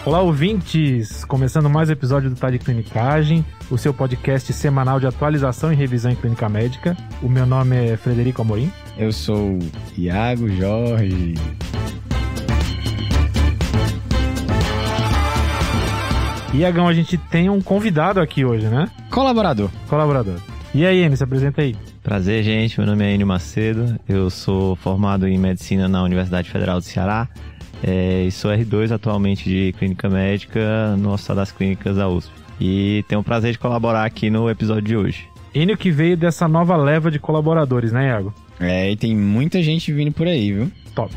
Olá, ouvintes! Começando mais um episódio do Tá de Clinicagem, o seu podcast semanal de atualização e revisão em clínica médica. O meu nome é Frederico Amorim. Eu sou o Iago Jorge. Iagão, a gente tem um convidado aqui hoje, né? Colaborador. E aí, Enio, se apresenta aí. Prazer, gente. Meu nome é Enio Macedo. Eu sou formado em Medicina na Universidade Federal do Ceará. E sou R2 atualmente de Clínica Médica no Hospital das Clínicas da USP. E tenho o prazer de colaborar aqui no episódio de hoje. Enio que veio dessa nova leva de colaboradores, né, Iago? E tem muita gente vindo por aí, viu? Top.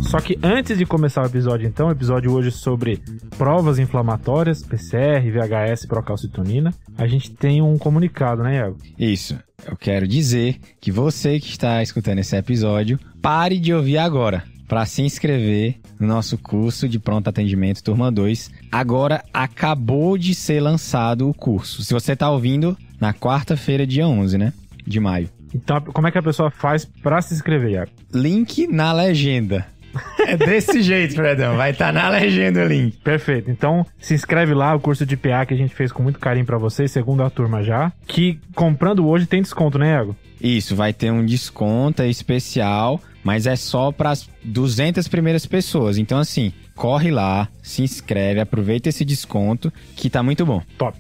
Só que antes de começar o episódio, então, o episódio hoje sobre provas inflamatórias, PCR, VHS, procalcitonina, a gente tem um comunicado, né, Iago? Isso. Eu quero dizer que você que está escutando esse episódio, pare de ouvir agora para se inscrever no nosso curso de pronto atendimento Turma 2. Agora acabou de ser lançado o curso. Se você está ouvindo, na quarta-feira, dia 11, né, de maio. Então, como é que a pessoa faz pra se inscrever, Iago? Link na legenda. É desse jeito, Fredão. Vai estar na legenda o link. Perfeito. Então, se inscreve lá, o curso de PA que a gente fez com muito carinho pra vocês, segunda turma já. Que comprando hoje tem desconto, né, Iago? Isso, vai ter um desconto especial, mas é só para as 200 primeiras pessoas. Então, assim, corre lá, se inscreve, aproveita esse desconto, que tá muito bom. Top.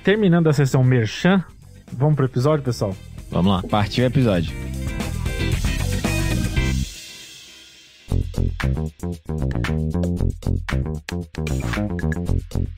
Terminando a sessão Merchan, vamos pro episódio, pessoal? Vamos lá. Partiu o episódio.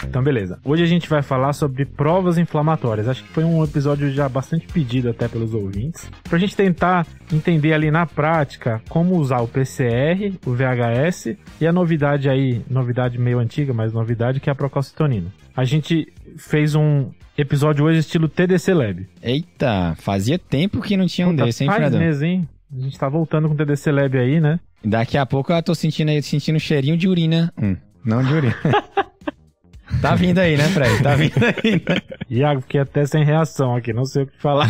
Então, beleza. Hoje a gente vai falar sobre provas inflamatórias. Acho que foi um episódio já bastante pedido até pelos ouvintes. Pra gente tentar entender ali na prática como usar o PCR, o VHS e a novidade aí, novidade meio antiga, mas novidade, que é a procalcitonina. A gente fez um episódio hoje estilo TDC Lab. Eita, fazia tempo que não tinha um desse, hein, Fredão? Faz mesmo, hein? A gente tá voltando com o TDC Lab aí, né? Daqui a pouco eu tô sentindo cheirinho de urina. Não de urina. Tá vindo aí, né, Fred? Tá vindo aí, né? Iago, fiquei até sem reação aqui, não sei o que falar.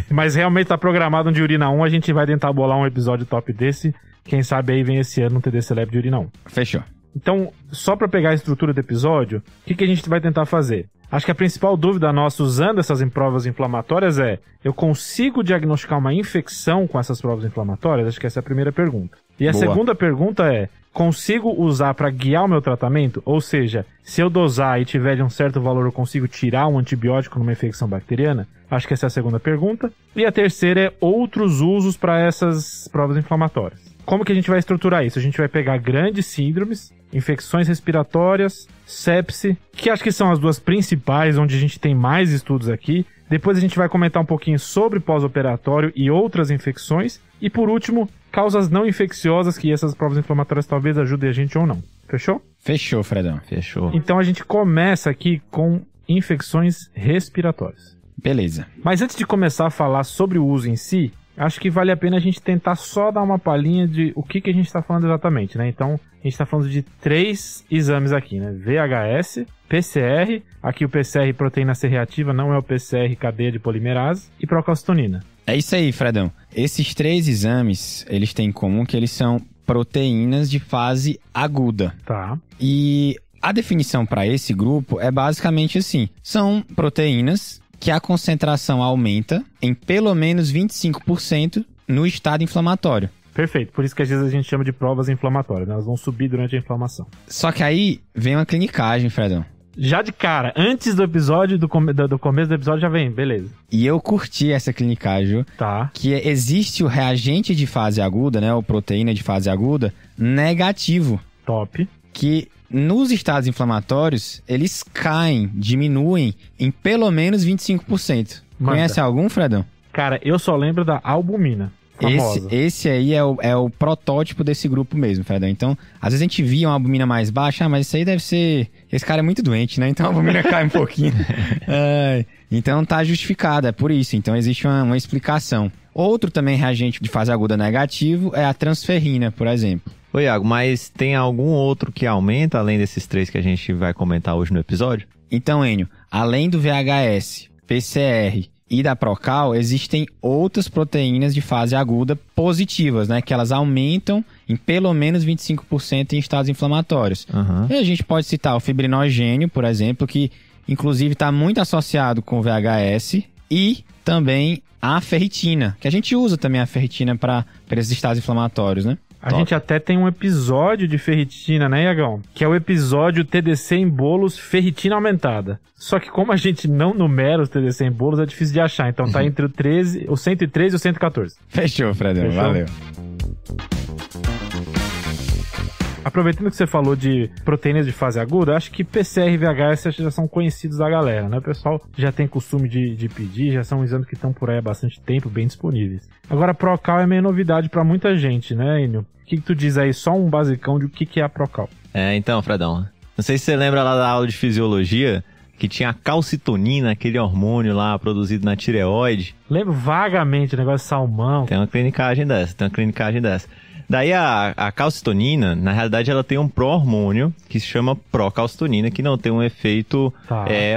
Mas realmente tá programado um de urina 1, a gente vai tentar bolar um episódio top desse. Quem sabe aí vem esse ano um TDC Lab de urina 1. Fechou. Então, só para pegar a estrutura do episódio, o que a gente vai tentar fazer? Acho que a principal dúvida nossa usando essas provas inflamatórias é: eu consigo diagnosticar uma infecção com essas provas inflamatórias? Acho que essa é a primeira pergunta. E a segunda pergunta é: consigo usar para guiar o meu tratamento? Ou seja, se eu dosar e tiver de um certo valor, eu consigo tirar um antibiótico numa infecção bacteriana? Acho que essa é a segunda pergunta. E a terceira é outros usos para essas provas inflamatórias. Como que a gente vai estruturar isso? A gente vai pegar grandes síndromes, infecções respiratórias, sepse, que acho que são as duas principais, onde a gente tem mais estudos aqui. Depois a gente vai comentar um pouquinho sobre pós-operatório e outras infecções. E por último, causas não infecciosas, que essas provas inflamatórias talvez ajudem a gente ou não. Fechou? Fechou, Fredão. Fechou. Então a gente começa aqui com infecções respiratórias. Beleza. Mas antes de começar a falar sobre o uso em si, acho que vale a pena a gente tentar só dar uma palhinha de o que a gente está falando exatamente, né? Então, a gente está falando de 3 exames aqui, né? VHS, PCR, aqui o PCR proteína C reativa, não é o PCR cadeia de polimerase, e procalcitonina. É isso aí, Fredão. Esses 3 exames, eles têm em comum que eles são proteínas de fase aguda. Tá. E a definição para esse grupo é basicamente assim: são proteínas que a concentração aumenta em pelo menos 25% no estado inflamatório. Perfeito, por isso que às vezes a gente chama de provas inflamatórias, né? Elas vão subir durante a inflamação. Só que aí vem uma clinicagem, Fredão. Já de cara, antes do episódio, do começo do episódio já vem, beleza. E eu curti essa clinicagem, tá? Que existe o reagente de fase aguda, né? O proteína de fase aguda, negativo. Top. Que nos estados inflamatórios, eles caem, diminuem em pelo menos 25%. Manda. Conhece algum, Fredão? Cara, eu só lembro da albumina. Esse aí é o protótipo desse grupo mesmo, Fredão. Então, às vezes a gente via uma albumina mais baixa, mas isso aí deve ser... Esse cara é muito doente, né? Então a albumina cai um pouquinho. Então tá justificado, é por isso. Então existe uma explicação. Outro também reagente de fase aguda negativo é a transferrina, por exemplo. Ô Iago, mas tem algum outro que aumenta, além desses 3 que a gente vai comentar hoje no episódio? Então, Enio, além do VHS, PCR e da Procal, existem outras proteínas de fase aguda positivas, né? Que elas aumentam em pelo menos 25% em estados inflamatórios. E a gente pode citar o fibrinogênio, por exemplo, que inclusive está muito associado com o VHS, e também a ferritina, que a gente usa também a ferritina para esses estados inflamatórios, né? A gente até tem um episódio de ferritina, né, Iagão? Que é o episódio TDC em bolos, ferritina aumentada. Só que como a gente não numera os TDC em bolos, é difícil de achar. Então tá entre o 113 e o 114. Fechou, Fredão. Valeu. Aproveitando que você falou de proteínas de fase aguda, acho que PCR e VHS já são conhecidos da galera, né? O pessoal já tem costume de pedir, já são exames que estão por aí há bastante tempo, bem disponíveis. Agora, a Procal é meio novidade para muita gente, né, Enio? O que tu diz aí? Só um basicão de o que é a Procal. Então, Fredão, não sei se você lembra lá da aula de fisiologia, que tinha a calcitonina, aquele hormônio lá produzido na tireoide. Lembro vagamente o negócio de salmão. Tem uma clinicagem dessa. Daí a calcitonina, na realidade, ela tem um pró-hormônio que se chama procalcitonina, que não tem um efeito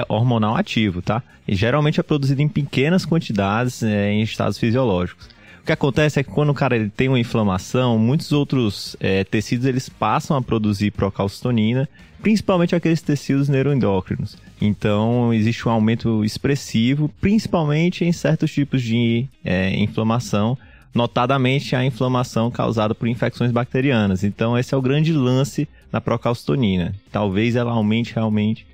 hormonal ativo, tá? E geralmente é produzido em pequenas quantidades em estados fisiológicos. O que acontece é que quando o cara ele tem uma inflamação, muitos outros tecidos eles passam a produzir procalcitonina, principalmente aqueles tecidos neuroendócrinos. Então, existe um aumento expressivo, principalmente em certos tipos de inflamação, notadamente a inflamação causada por infecções bacterianas. Então, esse é o grande lance da procalcitonina. Talvez ela aumente realmente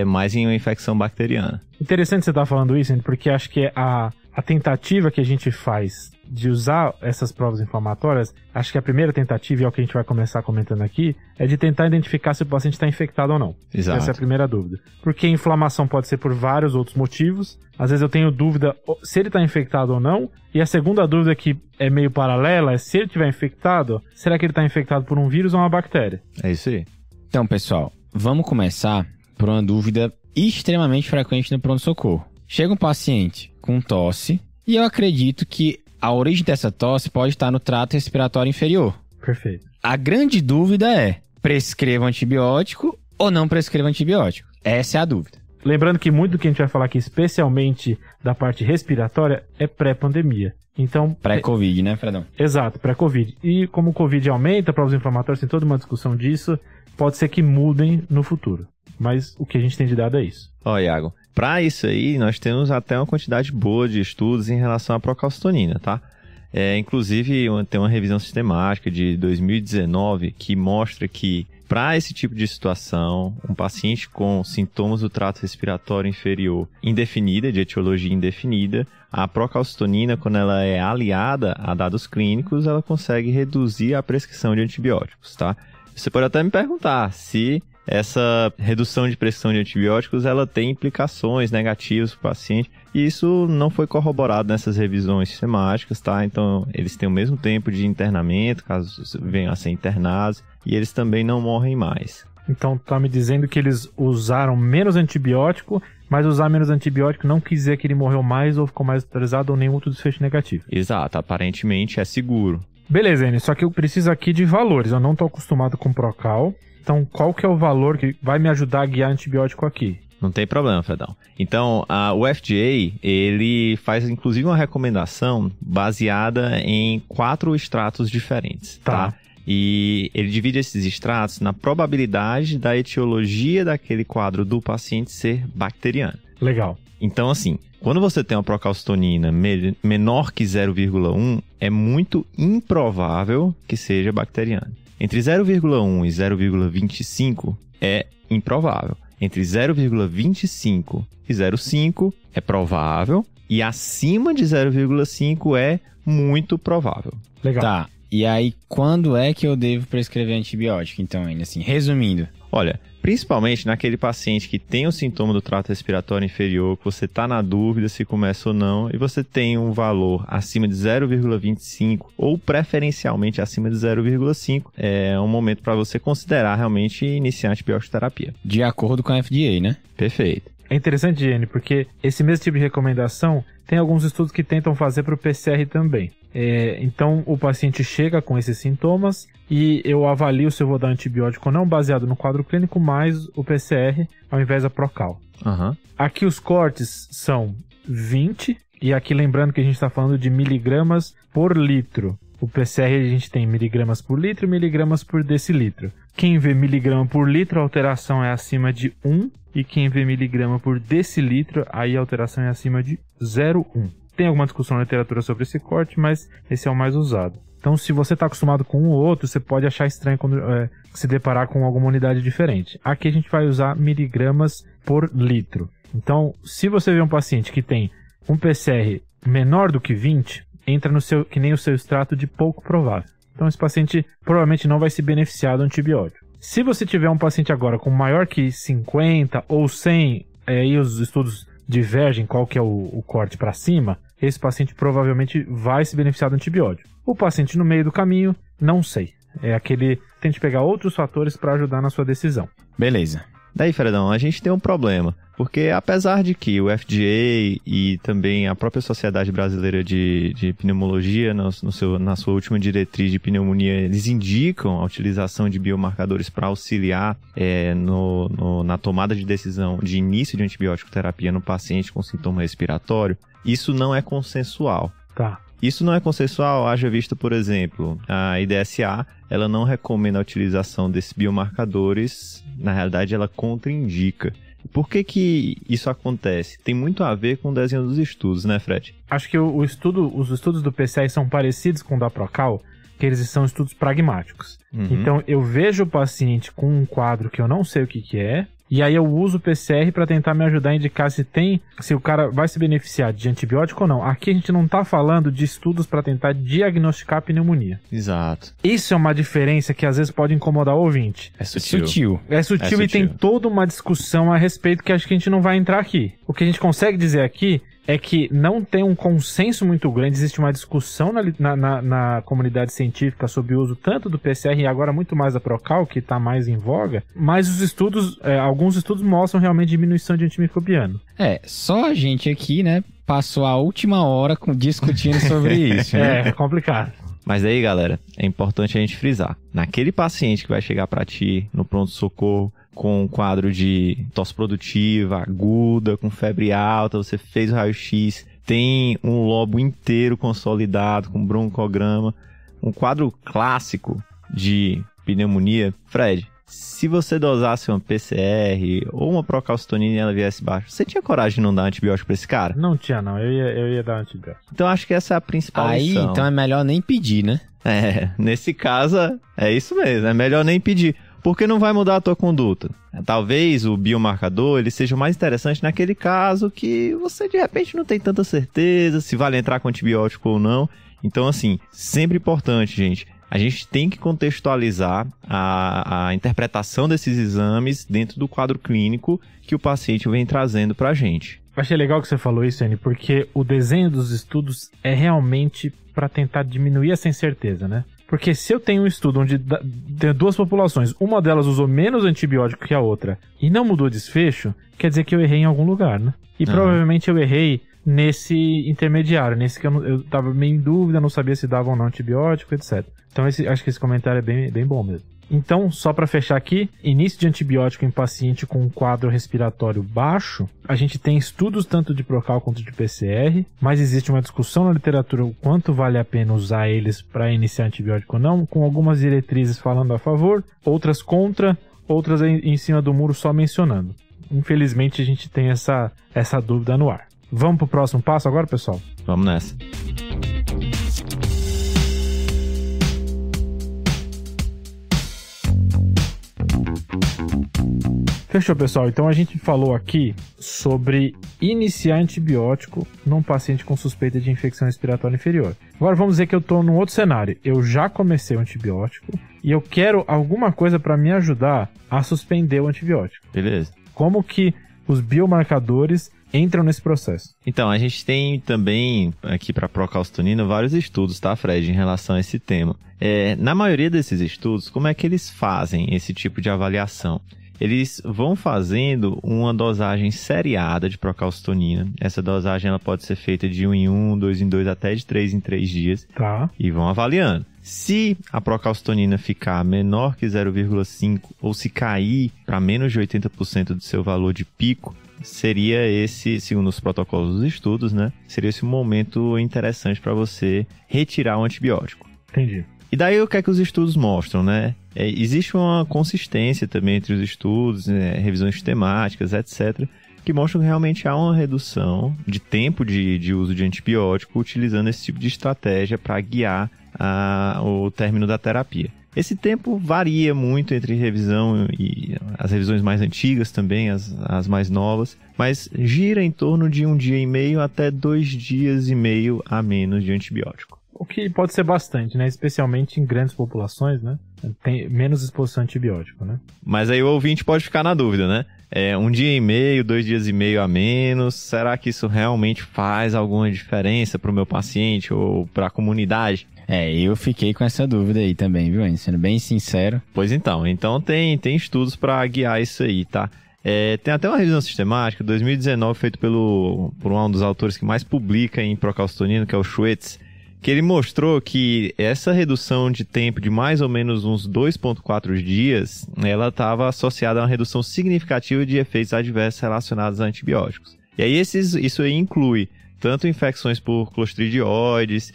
mais em uma infecção bacteriana. Interessante você estar falando isso, porque acho que a tentativa que a gente faz de usar essas provas inflamatórias, acho que a primeira tentativa, e é o que a gente vai começar comentando aqui, é de tentar identificar se o paciente está infectado ou não. Exato. Essa é a primeira dúvida. Porque a inflamação pode ser por vários outros motivos. Às vezes eu tenho dúvida se ele está infectado ou não. E a segunda dúvida, que é meio paralela, é se ele estiver infectado, será que ele está infectado por um vírus ou uma bactéria? É isso aí. Então, pessoal, vamos começar por uma dúvida extremamente frequente no pronto-socorro. Chega um paciente com tosse e eu acredito que a origem dessa tosse pode estar no trato respiratório inferior. Perfeito. A grande dúvida é, prescreva antibiótico ou não prescreva antibiótico? Essa é a dúvida. Lembrando que muito do que a gente vai falar aqui, especialmente da parte respiratória, é pré-pandemia. Então, pré-Covid, né, Fredão? Exato, pré-Covid. E como o Covid aumenta, provas inflamatórias, tem toda uma discussão disso, pode ser que mudem no futuro. Mas o que a gente tem de dado é isso. Iago, para isso aí, nós temos até uma quantidade boa de estudos em relação à procalcitonina, tá? Inclusive, tem uma revisão sistemática de 2019 que mostra que, para esse tipo de situação, um paciente com sintomas do trato respiratório inferior indefinida, de etiologia indefinida, a procalcitonina, quando ela é aliada a dados clínicos, ela consegue reduzir a prescrição de antibióticos, tá? Você pode até me perguntar se essa redução de prescrição de antibióticos ela tem implicações negativas para o paciente, e isso não foi corroborado nessas revisões sistemáticas, tá? Então, eles têm o mesmo tempo de internamento, caso venham a ser internados, e eles também não morrem mais. Então, tá me dizendo que eles usaram menos antibiótico, mas usar menos antibiótico não quis dizer que ele morreu mais ou ficou mais hospitalizado ou nenhum outro desfecho negativo. Exato, aparentemente é seguro. Beleza, Enio, só que eu preciso aqui de valores, eu não estou acostumado com Procal. Então, qual que é o valor que vai me ajudar a guiar antibiótico aqui? Não tem problema, Fredão. Então, o FDA, ele faz inclusive uma recomendação baseada em 4 estratos diferentes, tá? E ele divide esses estratos na probabilidade da etiologia daquele quadro do paciente ser bacteriano. Legal. Então, assim, quando você tem uma procalcitonina menor que 0,1, é muito improvável que seja bacteriano. Entre 0,1 e 0,25 é improvável. Entre 0,25 e 0,5 é provável. E acima de 0,5 é muito provável. Legal. Tá. E aí, quando é que eu devo prescrever antibiótico, então, ainda assim? Resumindo. Olha, principalmente naquele paciente que tem o sintoma do trato respiratório inferior, que você está na dúvida se começa ou não, e você tem um valor acima de 0,25 ou preferencialmente acima de 0,5, é um momento para você considerar realmente iniciar antibiótico terapia. De acordo com a FDA, né? Perfeito. É interessante, Jenny, porque esse mesmo tipo de recomendação tem alguns estudos que tentam fazer para o PCR também. Então, o paciente chega com esses sintomas e eu avalio se eu vou dar antibiótico ou não, baseado no quadro clínico, mais o PCR, ao invés da Procal. Aham. Aqui os cortes são 20, e aqui lembrando que a gente está falando de miligramas por litro. O PCR a gente tem miligramas por litro e miligramas por decilitro. Quem vê miligrama por litro, a alteração é acima de 1, e quem vê miligrama por decilitro, aí a alteração é acima de 0,1. Tem alguma discussão na literatura sobre esse corte, mas esse é o mais usado. Então, se você está acostumado com um ou outro, você pode achar estranho quando se deparar com alguma unidade diferente. Aqui a gente vai usar miligramas por litro. Então, se você vê um paciente que tem um PCR menor do que 20, entra no seu, que nem o seu extrato de pouco provável. Então, esse paciente provavelmente não vai se beneficiar do antibiótico. Se você tiver um paciente agora com maior que 50 ou 100, aí os estudos divergem qual que é o corte para cima, esse paciente provavelmente vai se beneficiar do antibiótico. O paciente no meio do caminho, não sei. É aquele... Tente pegar outros fatores para ajudar na sua decisão. Beleza. Daí, Fredão, a gente tem um problema, porque apesar de que o FDA e também a própria Sociedade Brasileira de Pneumologia, na sua última diretriz de pneumonia, eles indicam a utilização de biomarcadores para auxiliar na tomada de decisão de início de antibiótico terapia no paciente com sintoma respiratório, isso não é consensual. Tá. Isso não é consensual, haja visto, por exemplo, a IDSA, ela não recomenda a utilização desses biomarcadores, na realidade ela contraindica. Por que isso acontece? Tem muito a ver com o desenho dos estudos, né, Fred? Acho que os estudos do PCI são parecidos com o da Procal, que eles são estudos pragmáticos. Uhum. Então, eu vejo o paciente com um quadro que eu não sei o que é, e aí eu uso o PCR para tentar me ajudar a indicar se o cara vai se beneficiar de antibiótico ou não. Aqui a gente não está falando de estudos para tentar diagnosticar a pneumonia. Exato. Isso é uma diferença que às vezes pode incomodar o ouvinte. É sutil. É sutil e tem toda uma discussão a respeito que acho que a gente não vai entrar aqui. O que a gente consegue dizer aqui é que não tem um consenso muito grande, existe uma discussão na comunidade científica sobre o uso tanto do PCR e agora muito mais da Procal, que está mais em voga, mas os estudos, alguns estudos mostram realmente diminuição de antimicrobiano. Só a gente aqui, né, passou a última hora discutindo sobre isso. Né? É complicado. Mas aí, galera, é importante a gente frisar. Naquele paciente que vai chegar para ti no pronto-socorro com um quadro de tosse produtiva, aguda, com febre alta, você fez o raio-x, tem um lobo inteiro consolidado, com broncograma, um quadro clássico de pneumonia. Fred, se você dosasse uma PCR ou uma procalcitonina e ela viesse baixa, você tinha coragem de não dar antibiótico pra esse cara? Não tinha, não. Eu ia dar antibiótico. Então acho que essa é a principal lição. Então é melhor nem pedir, né? Nesse caso é isso mesmo, é melhor nem pedir. Porque não vai mudar a tua conduta. Talvez o biomarcador ele seja mais interessante naquele caso que você de repente não tem tanta certeza se vale entrar com antibiótico ou não. Então assim, sempre importante, gente. A gente tem que contextualizar a interpretação desses exames dentro do quadro clínico que o paciente vem trazendo pra gente. Achei legal que você falou isso, Anny, porque o desenho dos estudos é realmente para tentar diminuir essa incerteza, né? Porque se eu tenho um estudo onde tem duas populações, uma delas usou menos antibiótico que a outra e não mudou desfecho, quer dizer que eu errei em algum lugar, né? E provavelmente eu errei nesse intermediário, nesse que eu tava meio em dúvida, não sabia se dava ou não antibiótico, etc. Então acho que esse comentário é bem bom mesmo. Então, só para fechar aqui, início de antibiótico em paciente com um quadro respiratório baixo, a gente tem estudos tanto de Procal quanto de PCR, mas existe uma discussão na literatura o quanto vale a pena usar eles para iniciar antibiótico ou não, com algumas diretrizes falando a favor, outras contra, outras em cima do muro só mencionando. Infelizmente a gente tem essa dúvida no ar. Vamos pro próximo passo agora, pessoal? Vamos nessa. Fechou, pessoal. Então a gente falou aqui sobre iniciar antibiótico num paciente com suspeita de infecção respiratória inferior. Agora vamos dizer que eu estou num outro cenário. Eu já comecei o antibiótico e eu quero alguma coisa para me ajudar a suspender o antibiótico. Beleza. Como que os biomarcadores entram nesse processo? Então, a gente tem também aqui para procalcitonina vários estudos, tá, Fred, em relação a esse tema. Na maioria desses estudos, como é que eles fazem esse tipo de avaliação? eles vão fazendo uma dosagem seriada de procalcitonina. Essa dosagem ela pode ser feita de 1 em 1, 2 em 2, até de 3 em 3 dias. Tá. E vão avaliando. Se a procalcitonina ficar menor que 0,5 ou se cair para menos de 80% do seu valor de pico, seria esse, segundo os protocolos dos estudos, né? Seria esse um momento interessante para você retirar o antibiótico. Entendi. E daí o que é que os estudos mostram, né? Existe uma consistência também entre os estudos, revisões sistemáticas, etc., que mostram que realmente há uma redução de tempo de uso de antibiótico utilizando esse tipo de estratégia para guiar o término da terapia. Esse tempo varia muito entre revisão e as revisões mais antigas também, as mais novas, mas gira em torno de 1 dia e meio até 2 dias e meio a menos de antibiótico. O que pode ser bastante, né? Especialmente em grandes populações, né? Tem menos exposição a antibiótico, né? Mas aí o ouvinte pode ficar na dúvida, né? 1 dia e meio, 2 dias e meio a menos, será que isso realmente faz alguma diferença para o meu paciente ou para a comunidade? Eu fiquei com essa dúvida aí também, viu, Andy? Sendo bem sincero. Pois então tem estudos para guiar isso aí, tá? Tem até uma revisão sistemática, 2019, feita por um dos autores que mais publica em procalcitonina, que é o Schwetz, que ele mostrou que essa redução de tempo de mais ou menos uns 2,4 dias, ela estava associada a uma redução significativa de efeitos adversos relacionados a antibióticos. E aí isso aí inclui tanto infecções por clostridioides,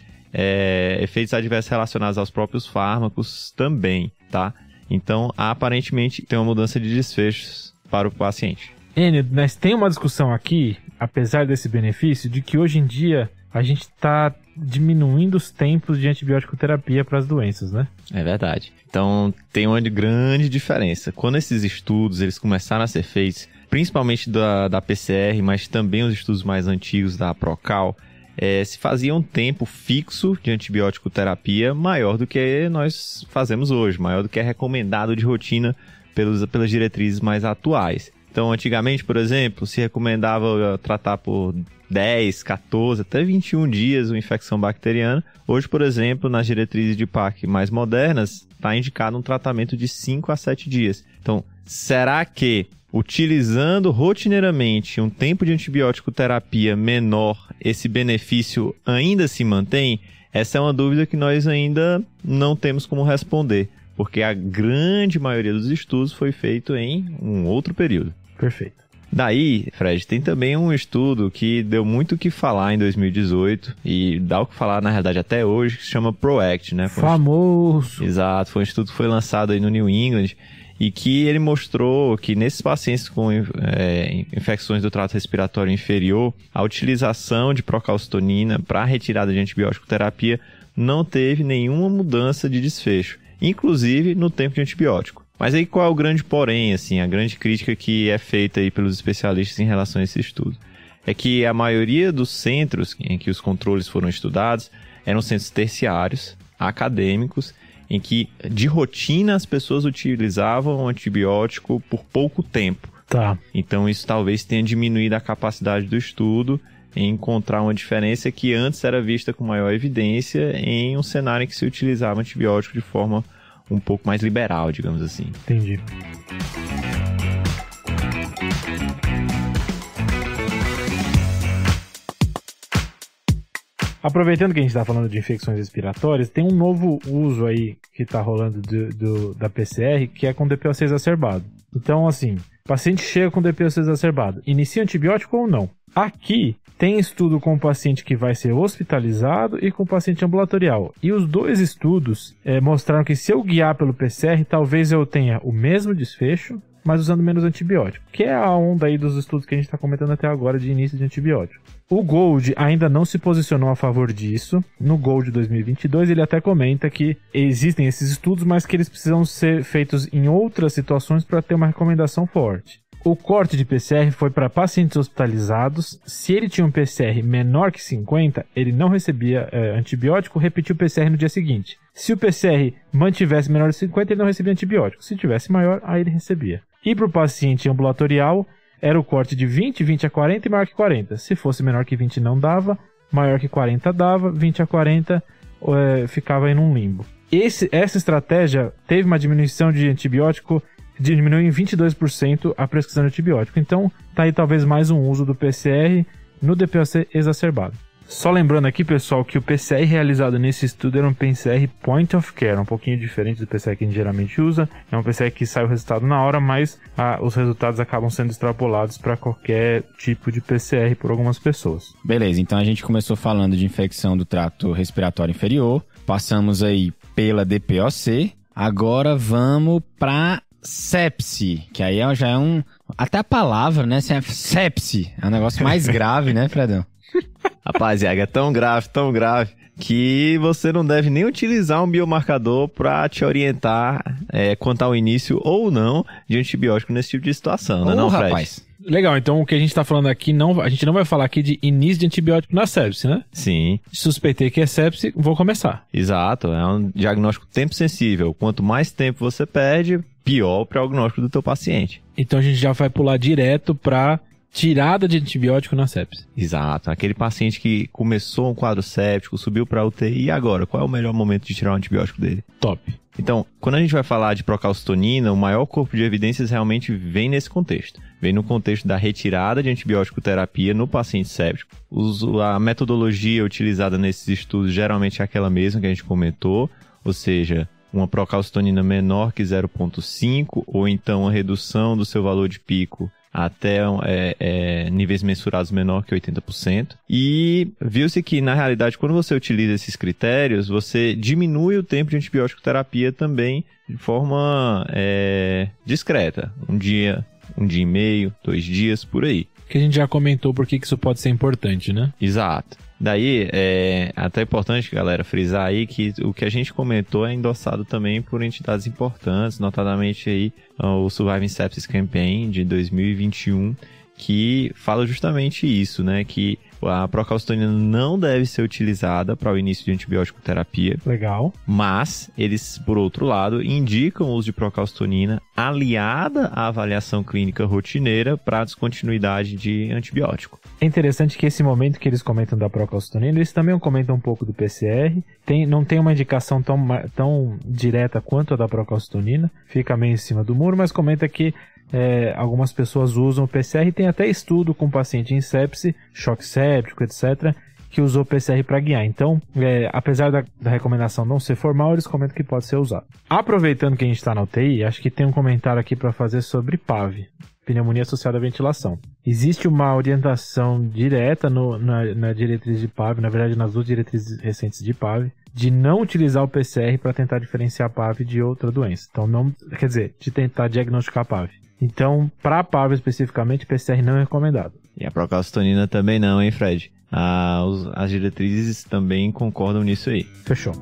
efeitos adversos relacionados aos próprios fármacos também, tá? Então, aparentemente, tem uma mudança de desfechos para o paciente. Enio, mas tem uma discussão aqui, apesar desse benefício, de que hoje em dia a gente está diminuindo os tempos de antibiótico terapia para as doenças, né? É verdade. Então, tem uma grande diferença. Quando esses estudos eles começaram a ser feitos, principalmente da PCR, mas também os estudos mais antigos da Procal, se fazia um tempo fixo de antibiótico terapia maior do que nós fazemos hoje, maior do que é recomendado de rotina pelas diretrizes mais atuais. Então, antigamente, por exemplo, se recomendava tratar por 10, 14, até 21 dias uma infecção bacteriana. Hoje, por exemplo, nas diretrizes de PAC mais modernas, está indicado um tratamento de 5 a 7 dias. Então, será que utilizando rotineiramente um tempo de antibiótico terapia menor, esse benefício ainda se mantém? Essa é uma dúvida que nós ainda não temos como responder, porque a grande maioria dos estudos foi feito em um outro período. Perfeito. Daí, Fred, tem também um estudo que deu muito o que falar em 2018 e dá o que falar, na realidade, até hoje, que se chama PROACT, né? Famoso! Exato, foi um estudo que foi lançado aí no New England e que ele mostrou que nesses pacientes com infecções do trato respiratório inferior, a utilização de procalcitonina para retirada de antibiótico terapia não teve nenhuma mudança de desfecho, inclusive no tempo de antibiótico. Mas aí qual é o grande porém, assim, a grande crítica que é feita aí pelos especialistas em relação a esse estudo? É que a maioria dos centros em que os controles foram estudados eram centros terciários, acadêmicos, em que de rotina as pessoas utilizavam o antibiótico por pouco tempo. Tá. Então isso talvez tenha diminuído a capacidade do estudo em encontrar uma diferença que antes era vista com maior evidência em um cenário em que se utilizava antibiótico de forma um pouco mais liberal, digamos assim. Entendi. Aproveitando que a gente está falando de infecções respiratórias, tem um novo uso aí que está rolando da PCR, que é com DPOC exacerbado. Então, assim, o paciente chega com DPOC exacerbado, inicia antibiótico ou não? Aqui tem estudo com o paciente que vai ser hospitalizado e com o paciente ambulatorial. E os dois estudos mostraram que se eu guiar pelo PCR, talvez eu tenha o mesmo desfecho, mas usando menos antibiótico. Que é a onda aí dos estudos que a gente está comentando até agora de início de antibiótico. O GOLD ainda não se posicionou a favor disso. No GOLD 2022 ele até comenta que existem esses estudos, mas que eles precisam ser feitos em outras situações para ter uma recomendação forte. O corte de PCR foi para pacientes hospitalizados. Se ele tinha um PCR menor que 50, ele não recebia antibiótico, repetiu o PCR no dia seguinte. Se o PCR mantivesse menor de 50, ele não recebia antibiótico. Se tivesse maior, aí ele recebia. E para o paciente ambulatorial, era o corte de 20 a 40 e maior que 40. Se fosse menor que 20 não dava, maior que 40 dava, 20 a 40 ficava em um limbo. Essa estratégia teve uma diminuição de antibiótico diminuiu em 22% a prescrição de antibiótico. Então, tá aí talvez mais um uso do PCR no DPOC exacerbado. Só lembrando aqui, pessoal, que o PCR realizado nesse estudo era um PCR point of care, um pouquinho diferente do PCR que a gente geralmente usa. É um PCR que sai o resultado na hora, mas os resultados acabam sendo extrapolados para qualquer tipo de PCR por algumas pessoas. Beleza, então a gente começou falando de infecção do trato respiratório inferior, passamos aí pela DPOC, agora vamos para sepse, que aí já é até a palavra, né? Sepse, é um negócio mais grave, né, Fredão? Rapaziada, é tão grave, que você não deve nem utilizar um biomarcador para te orientar quanto ao início ou não de antibiótico nesse tipo de situação, né, não, Fred? Rapaz. Legal, então o que a gente tá falando aqui, a gente não vai falar aqui de início de antibiótico na sepse, né? Sim. Suspeitei que é sepse, vou começar. Exato, é um diagnóstico tempo sensível. Quanto mais tempo você perde, pior o prognóstico do teu paciente. Então a gente já vai pular direto para tirada de antibiótico na sepse. Exato, aquele paciente que começou um quadro séptico, subiu para UTI, e agora? Qual é o melhor momento de tirar o antibiótico dele? Top. Então, quando a gente vai falar de procalcitonina, o maior corpo de evidências realmente vem nesse contexto. Vem no contexto da retirada de antibiótico terapia no paciente séptico. A metodologia utilizada nesses estudos geralmente é aquela mesma que a gente comentou, ou seja, uma procalcitonina menor que 0,5 ou então a redução do seu valor de pico até níveis mensurados menor que 80%. E viu-se que, na realidade, quando você utiliza esses critérios, você diminui o tempo de antibiótico terapia também de forma discreta. Um dia e meio, 2 dias, por aí. Que a gente já comentou por que isso pode ser importante, né? Exato. Daí, é até importante, galera, frisar aí que o que a gente comentou é endossado também por entidades importantes, notadamente aí o Surviving Sepsis Campaign de 2021, que fala justamente isso, né? Que a procalcitonina não deve ser utilizada para o início de antibiótico terapia. Legal. Mas eles, por outro lado, indicam o uso de procalcitonina aliada à avaliação clínica rotineira para a descontinuidade de antibiótico. É interessante que esse momento que eles comentam da procalcitonina, eles também comentam um pouco do PCR. Não tem uma indicação tão direta quanto a da procalcitonina, fica meio em cima do muro, mas comenta que algumas pessoas usam o PCR e tem até estudo com paciente em sepse, choque séptico, etc., que usou o PCR para guiar. Então, apesar da recomendação não ser formal, eles comentam que pode ser usado. Aproveitando que a gente está na UTI, acho que tem um comentário aqui para fazer sobre PAV, pneumonia associada à ventilação. Existe uma orientação direta na diretriz de PAV, na verdade nas 2 diretrizes recentes de PAV, de não utilizar o PCR para tentar diferenciar PAV de outra doença. Então, de tentar diagnosticar PAV. Então, para PAV especificamente, PCR não é recomendado. E a procalcitonina também não, hein, Fred? As diretrizes também concordam nisso aí. Fechou.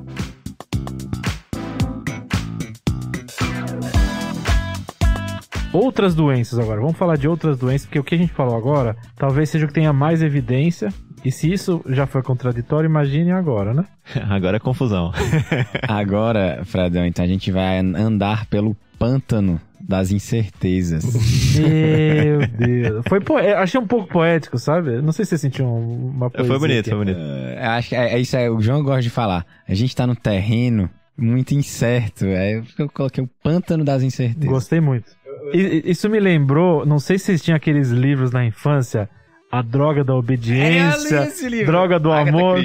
Outras doenças agora. Vamos falar de outras doenças, porque o que a gente falou agora talvez seja o que tenha mais evidência. E se isso já foi contraditório, imagine agora, né? Agora é confusão. Agora, Fredão, então a gente vai andar pelo pântano das incertezas. Meu Deus. Achei um pouco poético, sabe? Não sei se você sentiu uma poesia. Foi bonito. Acho que isso aí, o João gosta de falar. A gente tá no terreno muito incerto. Eu coloquei o pântano das incertezas. Gostei muito. Isso me lembrou, não sei se vocês tinham aqueles livros na infância, A Droga da Obediência, Droga do Amor.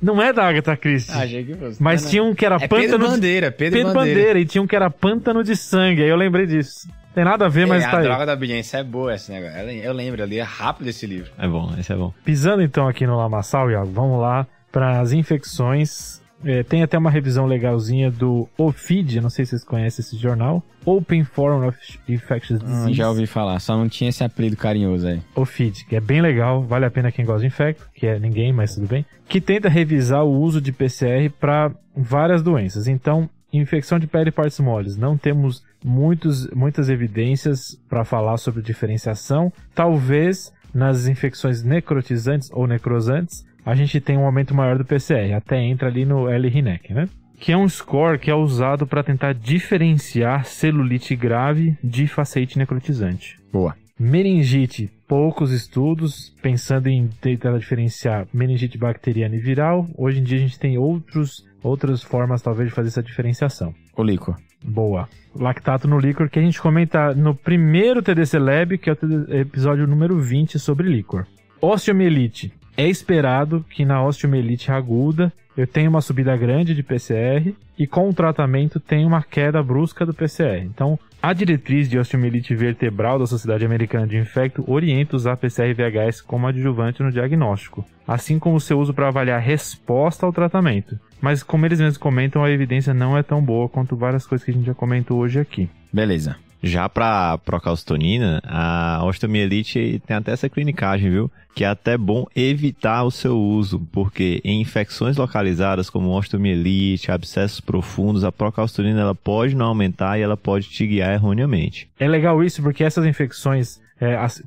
Não é da Agatha Christie. Achei que fosse. Mas tinha um que era Pedro Bandeira. E tinha um que era Pântano de Sangue. Aí eu lembrei disso. Tem nada a ver, mas tá aí. A Droga da Obediência é boa esse negócio. Eu lembro, eu li rápido esse livro. É bom, esse é bom. Pisando então aqui no lamaçal, Iago, vamos lá para as infecções. Tem até uma revisão legalzinha do OFID, não sei se vocês conhecem esse jornal. Open Forum of Infectious Disease. Já ouvi falar, só não tinha esse apelido carinhoso aí. OFID, que é bem legal, vale a pena quem gosta de infecto, que é ninguém, mas tudo bem. Que tenta revisar o uso de PCR para várias doenças. Então, infecção de pele e partes moles, não temos muitas evidências para falar sobre diferenciação. Talvez nas infecções necrotizantes ou necrosantes, a gente tem um aumento maior do PCR, até entra ali no L-RNEC, né? Que é um score que é usado para tentar diferenciar celulite grave de faceite necrotizante. Boa. Meningite, poucos estudos, pensando em tentar diferenciar meningite bacteriana e viral. Hoje em dia a gente tem outras formas talvez de fazer essa diferenciação. Ô Lico, Boa. Lactato no líquor, que a gente comenta no primeiro TDC Lab, que é o episódio número 20 sobre líquor. Osteomielite. É esperado que na osteomielite aguda eu tenha uma subida grande de PCR e com o tratamento tem uma queda brusca do PCR. Então, a diretriz de osteomielite vertebral da Sociedade Americana de Infecto orienta usar PCR-VHS como adjuvante no diagnóstico, assim como o seu uso para avaliar a resposta ao tratamento. Mas como eles mesmos comentam, a evidência não é tão boa quanto várias coisas que a gente já comentou hoje aqui. Beleza. Já para procalcitonina, a osteomielite tem até essa clinicagem, viu? Que é até bom evitar o seu uso, porque em infecções localizadas como osteomielite, abscessos profundos, a procalcitonina ela pode não aumentar e ela pode te guiar erroneamente. É legal isso porque essas infecções,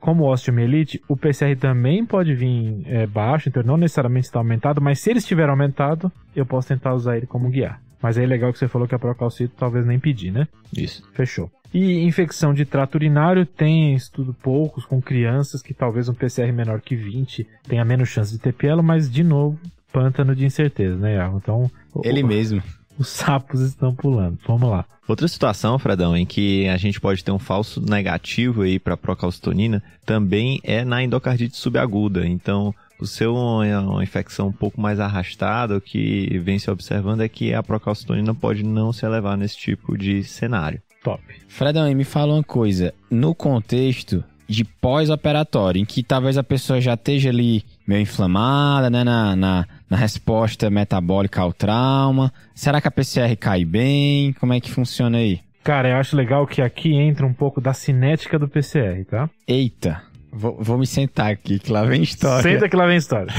como osteomielite, o PCR também pode vir baixo, então não necessariamente está aumentado, mas se ele estiver aumentado, eu posso tentar usar ele como guiar. Mas é legal que você falou que a procalcito talvez nem pedir, né? Isso. Fechou. E infecção de trato urinário tem estudo poucos com crianças que talvez um PCR menor que 20 tenha menos chance de ter pielo, mas de novo, pântano de incerteza, né, Iago? Então, ele mesmo. Os sapos estão pulando. Vamos lá. Outra situação, Fredão, em que a gente pode ter um falso negativo aí para procalcitonina também é na endocardite subaguda. Então, o seu uma infecção um pouco mais arrastada, o que vem se observando é que a procalcitonina pode não se elevar nesse tipo de cenário. Top. Fredão, me fala uma coisa. No contexto de pós-operatório, em que talvez a pessoa já esteja ali meio inflamada, né, na resposta metabólica ao trauma, será que a PCR cai bem? Como é que funciona aí? Cara, eu acho legal que aqui entra um pouco da cinética do PCR, tá? Eita, vou me sentar aqui, que lá vem história. Senta que lá vem história.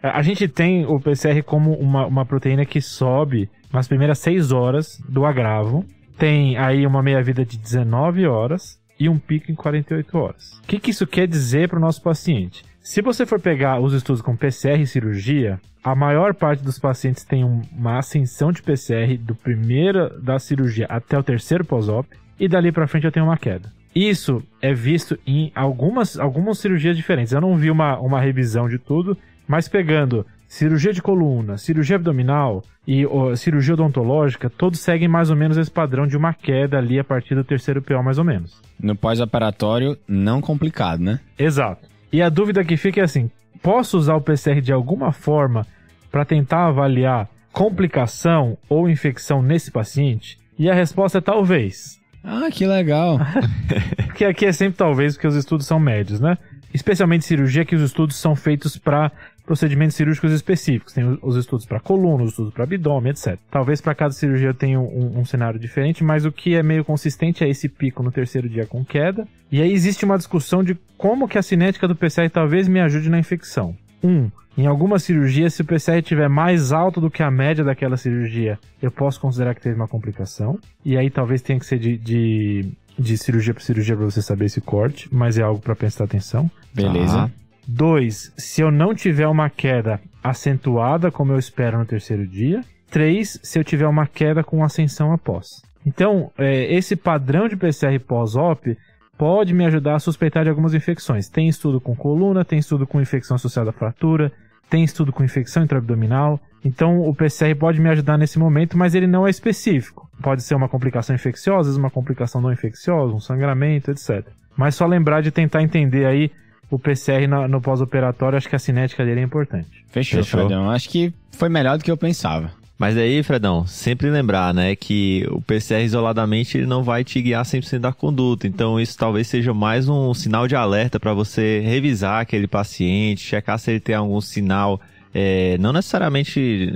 A gente tem o PCR como uma proteína que sobe nas primeiras 6 horas do agravo. Tem aí uma meia-vida de 19 horas e um pico em 48 horas. O que isso quer dizer para o nosso paciente? Se você for pegar os estudos com PCR e cirurgia, a maior parte dos pacientes tem uma ascensão de PCR do primeiro da cirurgia até o terceiro pós-op e dali para frente eu tenho uma queda. Isso é visto em algumas cirurgias diferentes. Eu não vi uma revisão de tudo, mas pegando cirurgia de coluna, cirurgia abdominal e cirurgia odontológica, todos seguem mais ou menos esse padrão de uma queda ali a partir do terceiro PO, mais ou menos. No pós-operatório, não complicado, né? Exato. E a dúvida que fica é assim, posso usar o PCR de alguma forma para tentar avaliar complicação ou infecção nesse paciente? E a resposta é talvez. Ah, que legal. Porque aqui é sempre talvez, porque os estudos são médios, né? Especialmente cirurgia, que os estudos são feitos para procedimentos cirúrgicos específicos. Tem os estudos para coluna, os estudos para abdômen, etc. Talvez para cada cirurgia tenha um cenário diferente, mas o que é meio consistente é esse pico no terceiro dia com queda. E aí existe uma discussão de como que a cinética do PCR talvez me ajude na infecção. Em algumas cirurgias, se o PCR estiver mais alto do que a média daquela cirurgia, eu posso considerar que teve uma complicação. E aí talvez tenha que ser de cirurgia para cirurgia para você saber esse corte, mas é algo para prestar atenção. Beleza. 2, se eu não tiver uma queda acentuada, como eu espero no terceiro dia. 3, se eu tiver uma queda com ascensão após. Então, esse padrão de PCR pós-op pode me ajudar a suspeitar de algumas infecções. Tem estudo com coluna, tem estudo com infecção associada à fratura, tem estudo com infecção intraabdominal. Então, o PCR pode me ajudar nesse momento, mas ele não é específico. Pode ser uma complicação infecciosa, às vezes uma complicação não infecciosa, um sangramento, etc. Mas só lembrar de tentar entender aí o PCR no pós-operatório, acho que a cinética dele é importante. Fechou. Fredão. Acho que foi melhor do que eu pensava. Mas aí, Fredão, sempre lembrar, né, que o PCR isoladamente ele não vai te guiar 100% da conduta. Então isso talvez seja mais um sinal de alerta para você revisar aquele paciente, checar se ele tem algum sinal, não necessariamente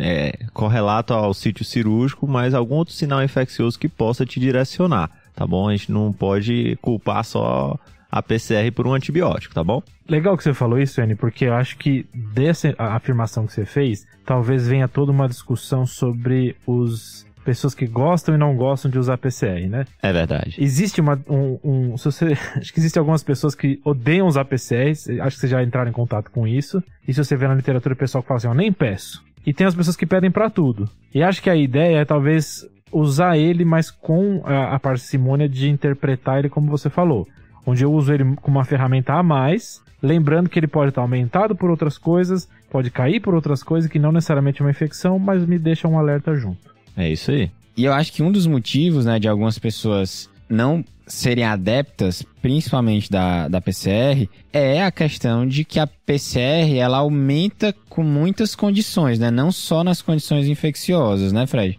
correlato ao sítio cirúrgico, mas algum outro sinal infeccioso que possa te direcionar, tá bom? A gente não pode culpar só a PCR por um antibiótico, tá bom? Legal que você falou isso, Anny, porque eu acho que dessa afirmação que você fez, talvez venha toda uma discussão sobre pessoas que gostam e não gostam de usar PCR, né? É verdade. Existe acho que existem algumas pessoas que odeiam usar PCR, acho que vocês já entraram em contato com isso, e se você vê na literatura o pessoal que fala assim, eu nem peço. E tem as pessoas que pedem pra tudo. E acho que a ideia é talvez usar ele, mas com a parcimônia de interpretar ele como você falou. Onde eu uso ele como uma ferramenta a mais, lembrando que ele pode estar aumentado por outras coisas, pode cair por outras coisas, que não necessariamente é uma infecção, mas me deixa um alerta junto. É isso aí. E eu acho que um dos motivos, né, de algumas pessoas não serem adeptas, principalmente da PCR, é a questão de que a PCR, ela aumenta com muitas condições, né? Não só nas condições infecciosas, né, Fred?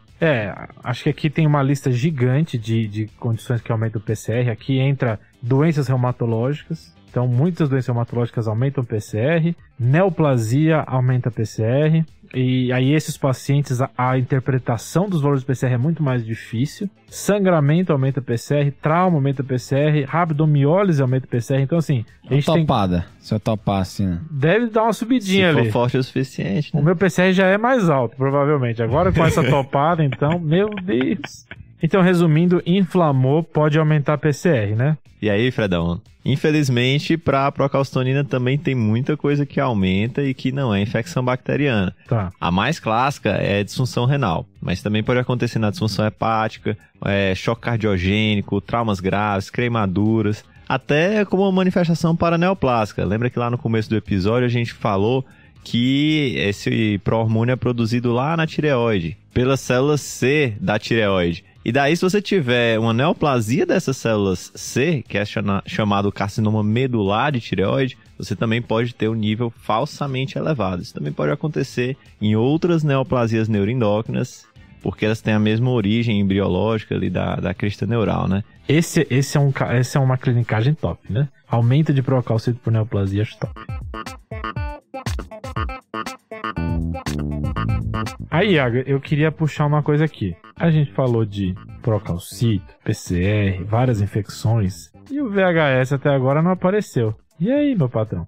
Acho que aqui tem uma lista gigante de condições que aumentam o PCR. Aqui entra doenças reumatológicas. Então, muitas doenças reumatológicas aumentam o PCR. Neoplasia aumenta a PCR. E aí, esses pacientes, a interpretação dos valores do PCR é muito mais difícil. Sangramento aumenta a PCR. Trauma aumenta a PCR. Rabdomiólise aumenta a PCR. Então, assim, a gente topada. Se eu topar, assim, né? Deve dar uma subidinha ali. Se for forte o suficiente, né? O meu PCR já é mais alto, provavelmente. Agora, com essa topada, então, meu Deus. Então, resumindo, inflamou, pode aumentar a PCR, né? E aí, Fredão? Infelizmente, para a procalcitonina também tem muita coisa que aumenta e que não é infecção bacteriana. Tá. A mais clássica é a disfunção renal, mas também pode acontecer na disfunção hepática, choque cardiogênico, traumas graves, queimaduras, até como uma manifestação paraneoplásica. Lembra que lá no começo do episódio a gente falou que esse pró-hormônio é produzido lá na tireoide, pelas células C da tireoide. E daí, se você tiver uma neoplasia dessas células C, que é chamado carcinoma medular de tireoide, você também pode ter um nível falsamente elevado. Isso também pode acontecer em outras neoplasias neuroendócrinas, porque elas têm a mesma origem embriológica ali da crista neural, né? Esse é uma clinicagem top, né? Aumento de procalcito por neoplasia, acho top. Aí, Iago, eu queria puxar uma coisa aqui. A gente falou de procalcito, PCR, várias infecções, e o VHS até agora não apareceu. E aí, meu patrão?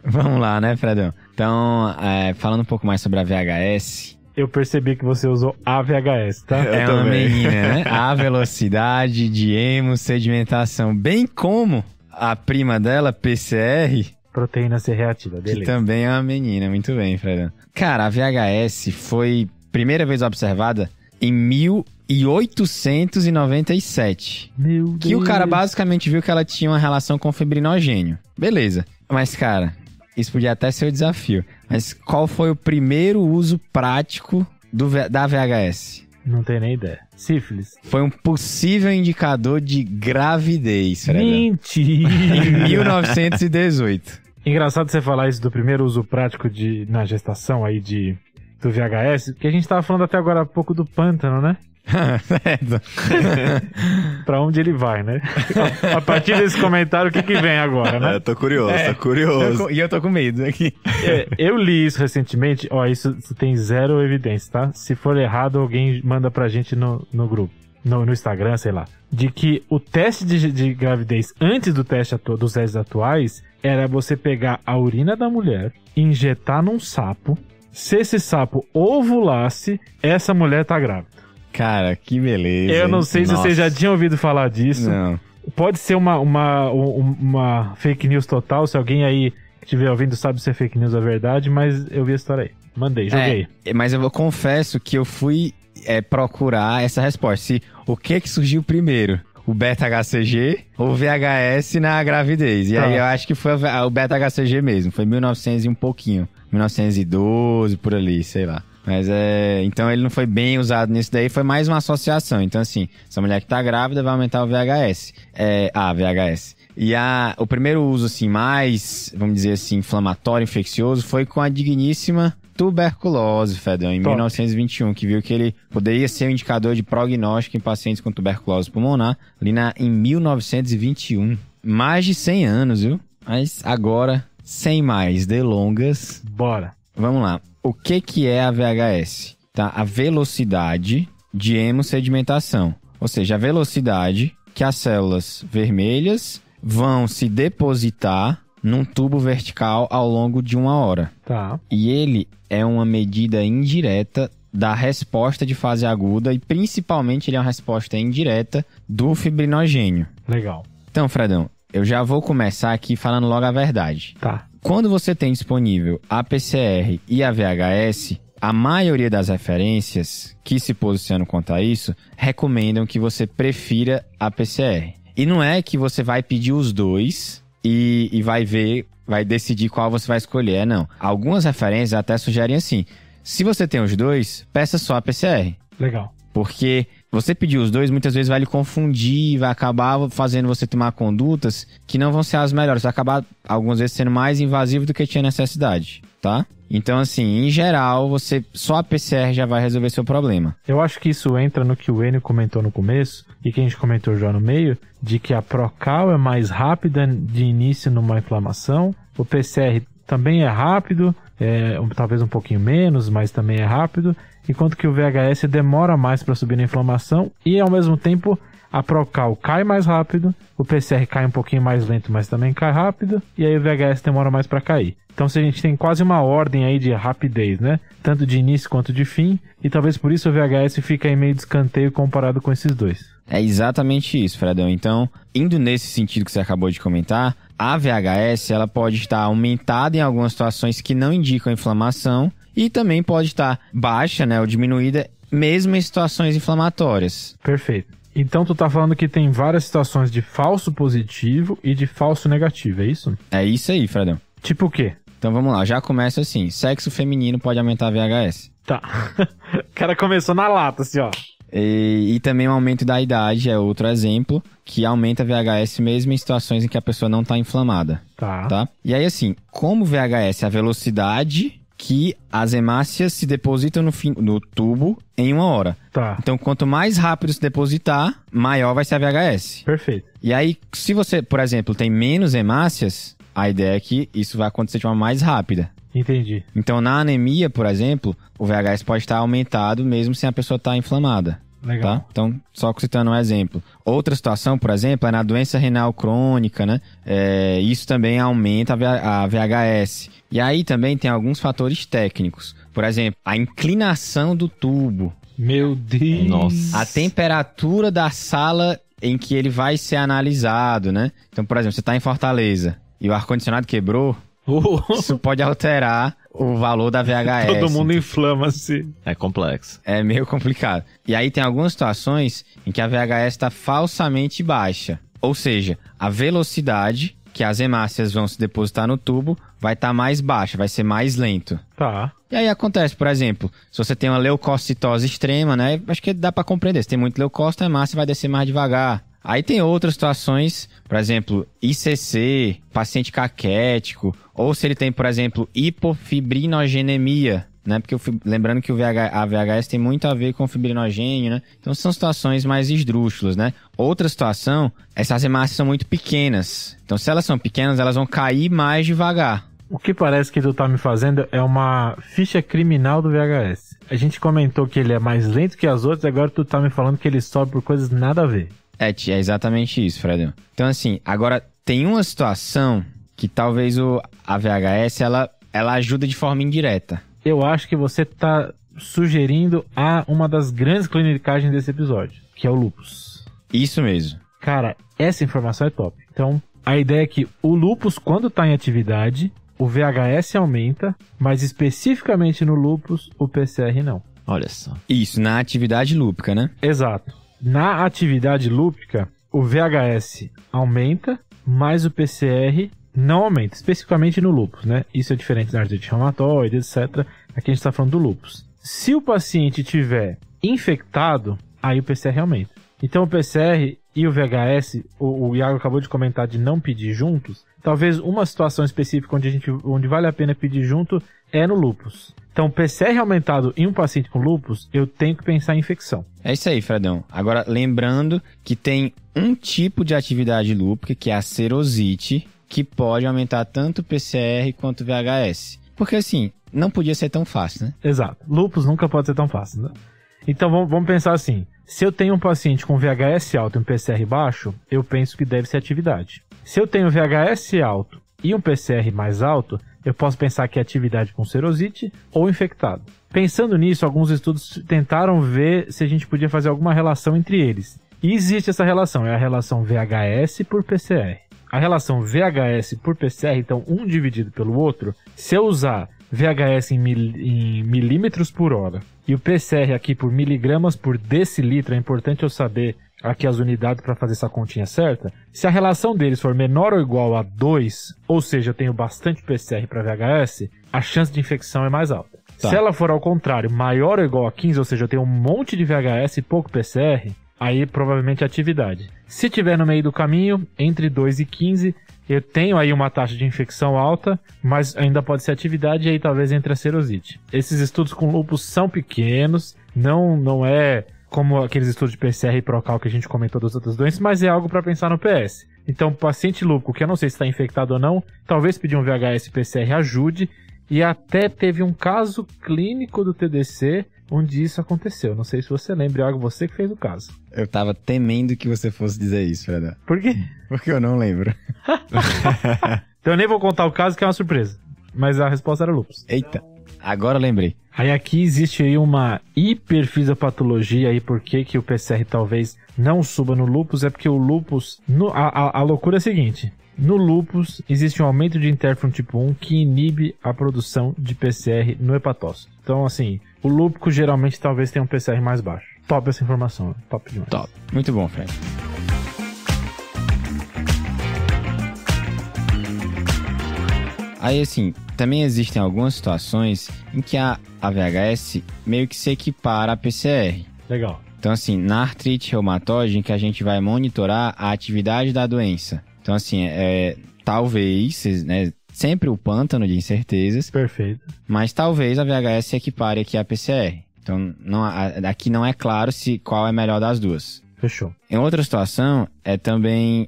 Vamos lá, né, Fredão? Então, falando um pouco mais sobre a VHS... Eu percebi que você usou a VHS, tá? É uma menina, né? A velocidade de hemossedimentação, bem como a prima dela, PCR... Proteína C reativa, beleza. Que também é uma menina, muito bem, Fredão. Cara, a VHS foi primeira vez observada em 1897. Meu Deus. Que o cara basicamente viu que ela tinha uma relação com fibrinogênio. Beleza. Mas, cara, isso podia até ser o desafio. Mas qual foi o primeiro uso prático da VHS? Não tenho nem ideia. Sífilis. Foi um possível indicador de gravidez, Fredão. Mentira! Em 1918. Engraçado você falar isso do primeiro uso prático na gestação aí do VHS, porque a gente tava falando até agora há pouco do pântano, né? Certo. Pra onde ele vai, né? A partir desse comentário, o que vem agora, né? Tô curioso, tô curioso. E eu tô com medo aqui. Eu li isso recentemente, isso tem zero evidência, tá? Se for errado, alguém manda pra gente no grupo, no Instagram, sei lá. De que o teste de gravidez antes do teste dos testes atuais era você pegar a urina da mulher, injetar num sapo, se esse sapo ovulasse, essa mulher tá grávida. Cara, que beleza. Eu não sei se você já tinha ouvido falar disso. Não. Pode ser uma fake news total, se alguém aí que estiver ouvindo sabe se é fake news ou verdade, mas eu vi a história aí. Mandei, joguei. Mas eu confesso que eu fui procurar essa resposta. O que surgiu primeiro? O beta-HCG ou o VHS na gravidez? E aí eu acho que foi o beta-HCG mesmo. Foi 1900 e um pouquinho. 1912, por ali, sei lá. Mas então ele não foi bem usado nisso daí, foi mais uma associação. Então, assim, essa mulher que tá grávida vai aumentar o VHS. VHS. E o primeiro uso, assim, mais, vamos dizer assim, inflamatório, infeccioso, foi com a digníssima tuberculose, Fedão, em 1921, que viu que ele poderia ser um indicador de prognóstico em pacientes com tuberculose pulmonar, ali em 1921. Mais de 100 anos, viu? Mas agora, sem mais delongas... Bora! Vamos lá. O que é a VHS? Tá? A velocidade de hemossedimentação. Ou seja, a velocidade que as células vermelhas vão se depositar num tubo vertical ao longo de 1 hora. Tá. E ele é uma medida indireta da resposta de fase aguda e principalmente ele é uma resposta indireta do fibrinogênio. Legal. Então, Fredão, eu já vou começar aqui falando logo a verdade. Tá. Quando você tem disponível a PCR e a VHS, a maioria das referências que se posicionam quanto a isso recomendam que você prefira a PCR. E não é que você vai pedir os dois e vai decidir qual você vai escolher, não. Algumas referências até sugerem assim, se você tem os dois, peça só a PCR. Legal. Porque você pedir os dois, muitas vezes vai lhe confundir, vai acabar fazendo você tomar condutas que não vão ser as melhores. Vai acabar, algumas vezes, sendo mais invasivo do que tinha necessidade, tá? Então, assim, em geral, só a PCR já vai resolver seu problema. Eu acho que isso entra no que o Enio comentou no começo, e que a gente comentou já no meio, de que a Pro-Cal é mais rápida de início numa inflamação, o PCR também é rápido, talvez um pouquinho menos, mas também é rápido, enquanto que o VHS demora mais para subir na inflamação e, ao mesmo tempo, a Pro-Cal cai mais rápido, o PCR cai um pouquinho mais lento, mas também cai rápido, e aí o VHS demora mais para cair. Então, se a gente tem quase uma ordem aí de rapidez, né? Tanto de início quanto de fim, e talvez por isso o VHS fica aí meio de escanteio comparado com esses dois. É exatamente isso, Fredão. Então, indo nesse sentido que você acabou de comentar, a VHS ela pode estar aumentada em algumas situações que não indicam inflamação, e também pode estar baixa, né, ou diminuída, mesmo em situações inflamatórias. Perfeito. Então tu tá falando que tem várias situações de falso positivo e de falso negativo, é isso? É isso aí, Fredão. Tipo o quê? Então vamos lá, já começa assim, sexo feminino pode aumentar a VHS. Tá. O cara começou na lata, assim, ó. E também o aumento da idade é outro exemplo, que aumenta a VHS mesmo em situações em que a pessoa não tá inflamada. Tá? E aí assim, como VHS é a velocidade que as hemácias se depositam no tubo em 1 hora. Tá. Então, quanto mais rápido se depositar, maior vai ser a VHS. Perfeito. E aí, se você, por exemplo, tem menos hemácias, a ideia é que isso vai acontecer de uma mais rápida. Entendi. Então, na anemia, por exemplo, o VHS pode estar aumentado mesmo sem a pessoa estar inflamada. Legal. Tá? Então, só citando um exemplo. Outra situação, por exemplo, é na doença renal crônica, né? Isso também aumenta a VHS. E aí também tem alguns fatores técnicos. Por exemplo, a inclinação do tubo. Meu Deus. Nossa. A temperatura da sala em que ele vai ser analisado, né? Então, por exemplo, você está em Fortaleza e o ar-condicionado quebrou, isso pode alterar o valor da VHS. Todo mundo inflama-se. É complexo. É meio complicado. E aí tem algumas situações em que a VHS está falsamente baixa. Ou seja, a velocidade que as hemácias vão se depositar no tubo vai estar mais baixa, vai ser mais lento. Tá. E aí acontece, por exemplo, se você tem uma leucocitose extrema, né? Acho que dá para compreender. Se tem muito leucócito, a hemácia vai descer mais devagar. Aí tem outras situações, por exemplo, ICC, paciente caquético, ou se ele tem, por exemplo, hipofibrinogênemia, né? Porque lembrando que a VHS tem muito a ver com fibrinogênio, né? Então são situações mais esdrúxulas, né? Outra situação, essas hemácias são muito pequenas. Então se elas são pequenas, elas vão cair mais devagar. O que parece que tu tá me fazendo é uma ficha criminal do VHS. A gente comentou que ele é mais lento que as outras, agora tu tá me falando que ele sobe por coisas nada a ver. É exatamente isso, Fredão. Então assim, agora tem uma situação que talvez a VHS, ela ajuda de forma indireta. Eu acho que você tá sugerindo uma das grandes clinicagens desse episódio, que é o lúpus. Isso mesmo. Cara, essa informação é top. Então, a ideia é que o lúpus, quando tá em atividade, o VHS aumenta, mas especificamente no lúpus, o PCR não. Olha só. Isso, na atividade lúpica, né? Exato. Na atividade lúpica, o VHS aumenta, mas o PCR não aumenta, especificamente no lúpus, né? Isso é diferente da artrite reumatoide, etc. Aqui a gente está falando do lúpus. Se o paciente tiver infectado, aí o PCR aumenta. Então o PCR e o VHS, o Iago acabou de comentar de não pedir juntos, talvez uma situação específica onde vale a pena pedir junto é no lúpus. Então, PCR aumentado em um paciente com lúpus, eu tenho que pensar em infecção. É isso aí, Fredão. Agora, lembrando que tem um tipo de atividade lúpica, que é a serosite, que pode aumentar tanto o PCR quanto o VHS. Porque, assim, não podia ser tão fácil, né? Exato. Lúpus nunca pode ser tão fácil, né? Então, vamos pensar assim. Se eu tenho um paciente com VHS alto e um PCR baixo, eu penso que deve ser atividade. Se eu tenho VHS alto e um PCR mais alto, eu posso pensar que é atividade com serosite ou infectado. Pensando nisso, alguns estudos tentaram ver se a gente podia fazer alguma relação entre eles. E existe essa relação, é a relação VHS por PCR. A relação VHS por PCR, então um dividido pelo outro, se eu usar VHS em milímetros por hora e o PCR aqui por miligramas por decilitro, é importante eu saber aqui as unidades para fazer essa continha certa. Se a relação deles for menor ou igual a 2, ou seja, eu tenho bastante PCR para VHS, a chance de infecção é mais alta. Tá. Se ela for ao contrário, maior ou igual a 15, ou seja, eu tenho um monte de VHS e pouco PCR, aí provavelmente é atividade. Se tiver no meio do caminho, entre 2 e 15, eu tenho aí uma taxa de infecção alta, mas ainda pode ser atividade e aí talvez entre a serosite. Esses estudos com lúpus são pequenos, não é como aqueles estudos de PCR e Procal que a gente comentou das outras doenças, mas é algo para pensar no PS. Então, o paciente lúpico, que eu não sei se está infectado ou não, talvez pedir um VHS PCR ajude, e até teve um caso clínico do TDC onde isso aconteceu. Não sei se você lembra, algo você que fez o caso. Eu tava temendo que você fosse dizer isso, Fredão. Por quê? Porque eu não lembro. Então eu nem vou contar o caso, que é uma surpresa. Mas a resposta era lúpus. Eita, agora eu lembrei. Aí aqui existe aí uma hiperfisiopatologia aí, por que o PCR talvez não suba no lúpus, é porque o lúpus... A loucura é a seguinte, no lúpus existe um aumento de interferon tipo 1 que inibe a produção de PCR no hepatócito. Então assim, o lúpico geralmente talvez tenha um PCR mais baixo. Top essa informação, top demais. Top, muito bom, Fred. Aí, assim, também existem algumas situações em que a VHS meio que se equipara à PCR. Legal. Então, assim, na artrite reumatóide, que a gente vai monitorar a atividade da doença. Então, assim, talvez, né, sempre o pântano de incertezas. Perfeito. Mas talvez a VHS se equipare aqui à PCR. Então, aqui não é claro qual é melhor das duas. Fechou. Em outra situação, é também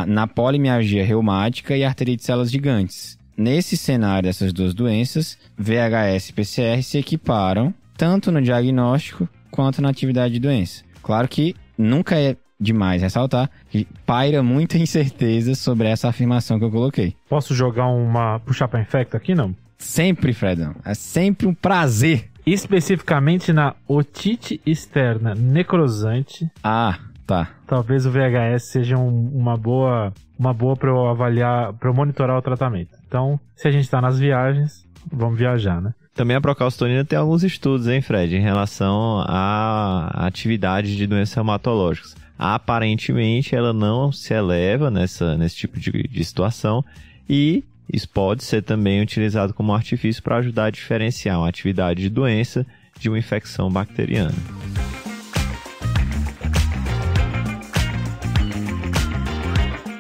na polimialgia reumática e arterite de células gigantes. Nesse cenário dessas duas doenças, VHS e PCR se equiparam tanto no diagnóstico quanto na atividade de doença. Claro que nunca é demais ressaltar que paira muita incerteza sobre essa afirmação que eu coloquei. Posso jogar puxar para infecto aqui, não? Sempre, Fredão. É sempre um prazer. Especificamente na otite externa necrosante. Ah, tá. Talvez o VHS seja uma boa para eu avaliar, para eu monitorar o tratamento. Então, se a gente está nas viagens, vamos viajar, né? Também a procalcitonina tem alguns estudos, hein, Fred, em relação à atividade de doenças reumatológicas. Aparentemente, ela não se eleva nesse tipo de situação e isso pode ser também utilizado como artifício para ajudar a diferenciar uma atividade de doença de uma infecção bacteriana.